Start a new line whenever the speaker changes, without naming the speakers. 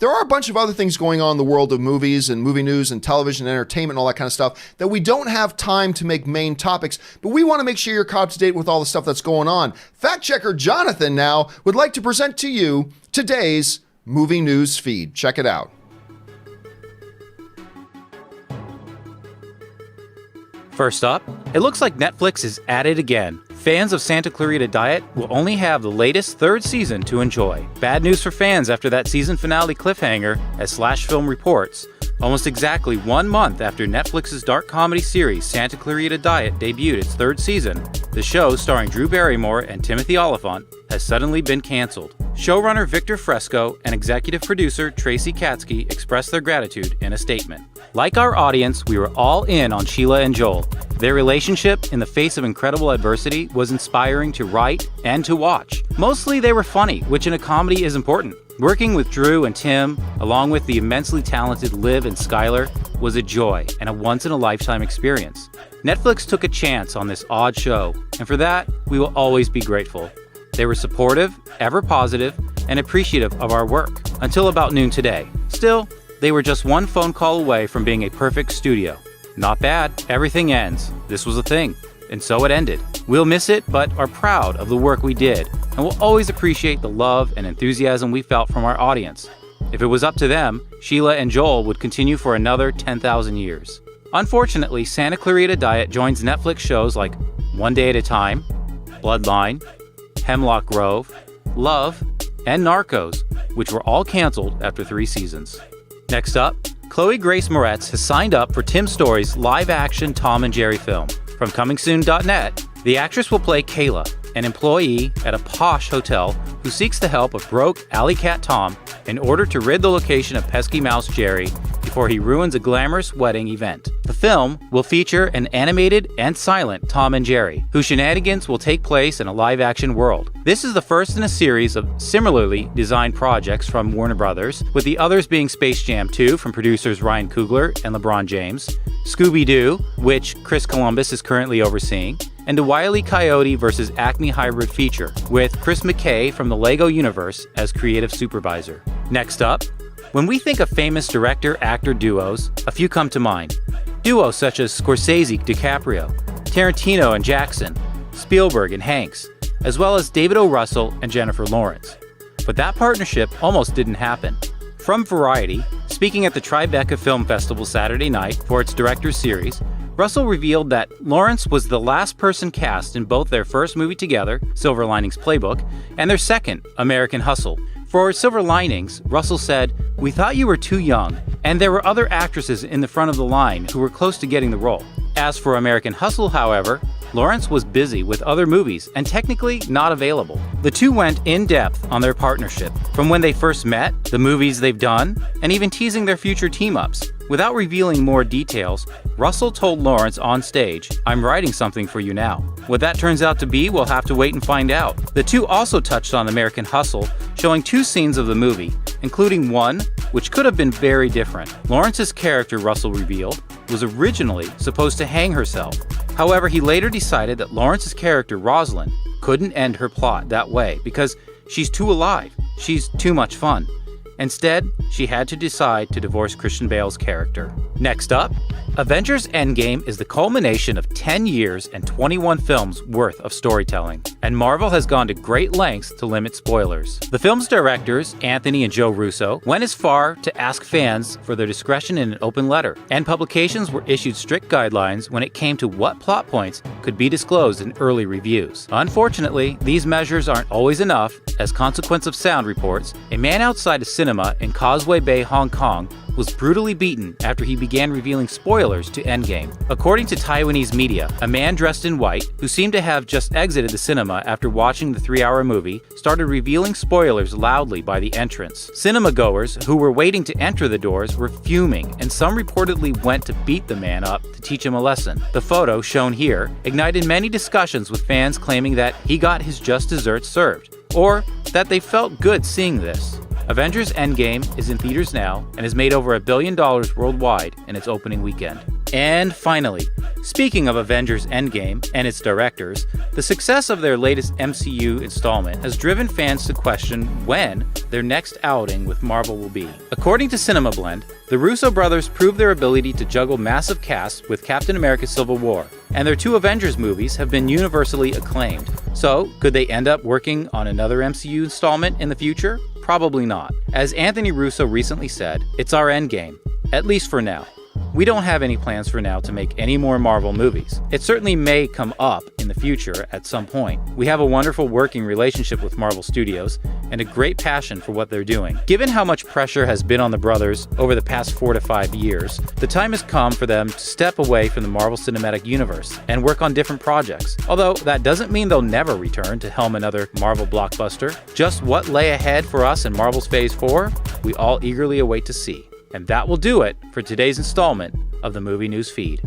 there are a bunch of other things going on in the world of movies and movie news and television and entertainment and all that kind of stuff that we don't have time to make main topics, but we want to make sure you're caught up to date with all the stuff that's going on. Fact checker Jonathan now would like to present to you today's movie news feed. Check it out.
First up, it looks like Netflix is at it again. Fans of Santa Clarita Diet will only have the latest third season to enjoy. Bad news for fans after that season finale cliffhanger, as Slash Film reports. Almost exactly 1 month after Netflix's dark comedy series Santa Clarita Diet debuted its third season, the show, starring Drew Barrymore and Timothy Olyphant, has suddenly been canceled. Showrunner Victor Fresco and executive producer Tracy Katsky expressed their gratitude in a statement. Like our audience, we were all in on Sheila and Joel. Their relationship, in the face of incredible adversity, was inspiring to write and to watch. Mostly they were funny, which in a comedy is important. Working with Drew and Tim, along with the immensely talented Liv and Skylar, was a joy and a once-in-a-lifetime experience. Netflix took a chance on this odd show, and for that, we will always be grateful. They were supportive, ever positive, and appreciative of our work, until about noon today. Still, they were just one phone call away from being a perfect studio. Not bad, everything ends. This was a thing, and so it ended. We'll miss it, but are proud of the work we did, and will always appreciate the love and enthusiasm we felt from our audience. If it was up to them, Sheila and Joel would continue for another 10,000 years. Unfortunately, Santa Clarita Diet joins Netflix shows like One Day at a Time, Bloodline, Hemlock Grove, Love, and Narcos, which were all canceled after 3 seasons. Next up, Chloe Grace Moretz has signed up for Tim Story's live-action Tom and Jerry film. From ComingSoon.net, the actress will play Kayla, an employee at a posh hotel who seeks the help of broke alley cat Tom in order to rid the location of pesky mouse Jerry before he ruins a glamorous wedding event. The film will feature an animated and silent Tom and Jerry, whose shenanigans will take place in a live-action world. This is the first in a series of similarly designed projects from Warner Brothers, with the others being Space Jam 2 from producers Ryan Coogler and LeBron James, Scooby-Doo, which Chris Columbus is currently overseeing, and a Wile E. Coyote vs. Acme hybrid feature, with Chris McKay from the LEGO universe as creative supervisor. Next up, when we think of famous director-actor duos, a few come to mind. Duos such as Scorsese-DiCaprio, Tarantino and Jackson, Spielberg and Hanks, as well as David O. Russell and Jennifer Lawrence. But that partnership almost didn't happen. From Variety, speaking at the Tribeca Film Festival Saturday night for its director's series, Russell revealed that Lawrence was the last person cast in both their first movie together, Silver Linings Playbook, and their second, American Hustle. For Silver Linings, Russell said, "We thought you were too young, and there were other actresses in the front of the line who were close to getting the role." As for American Hustle, however, Lawrence was busy with other movies and technically not available. The two went in depth on their partnership, from when they first met, the movies they've done, and even teasing their future team-ups. Without revealing more details, Russell told Lawrence on stage, "I'm writing something for you now." What that turns out to be, we'll have to wait and find out. The two also touched on American Hustle, showing 2 scenes of the movie, including one which could have been very different. Lawrence's character, Russell revealed, was originally supposed to hang herself. However, he later decided that Lawrence's character, Rosalind, couldn't end her plot that way because she's too alive, she's too much fun. Instead, she had to decide to divorce Christian Bale's character. Next up, Avengers Endgame is the culmination of 10 years and 21 films worth of storytelling, and Marvel has gone to great lengths to limit spoilers. The film's directors, Anthony and Joe Russo, went as far to ask fans for their discretion in an open letter, and publications were issued strict guidelines when it came to what plot points could be disclosed in early reviews. Unfortunately, these measures aren't always enough. As Consequence of Sound reports, a man outside a cinema in Causeway Bay, Hong Kong, was brutally beaten after he began revealing spoilers to Endgame. According to Taiwanese media, a man dressed in white, who seemed to have just exited the cinema after watching the 3-hour movie, started revealing spoilers loudly by the entrance. Cinema-goers who were waiting to enter the doors were fuming, and some reportedly went to beat the man up to teach him a lesson. The photo, shown here, ignited many discussions with fans claiming that he got his just desserts served, or that they felt good seeing this. Avengers Endgame is in theaters now and has made over $1 billion worldwide in its opening weekend. And finally, speaking of Avengers Endgame and its directors, the success of their latest MCU installment has driven fans to question when their next outing with Marvel will be. According to CinemaBlend, the Russo brothers proved their ability to juggle massive casts with Captain America Civil War, and their 2 Avengers movies have been universally acclaimed. So, could they end up working on another MCU installment in the future? Probably not. As Anthony Russo recently said, it's our endgame, at least for now. We don't have any plans for now to make any more Marvel movies. It certainly may come up in the future at some point. We have a wonderful working relationship with Marvel Studios and a great passion for what they're doing. Given how much pressure has been on the brothers over the past 4 to 5 years, the time has come for them to step away from the Marvel Cinematic Universe and work on different projects. Although that doesn't mean they'll never return to helm another Marvel blockbuster. Just what lay ahead for us in Marvel's Phase 4, we all eagerly await to see. And that will do it for today's installment of the Movie News Feed.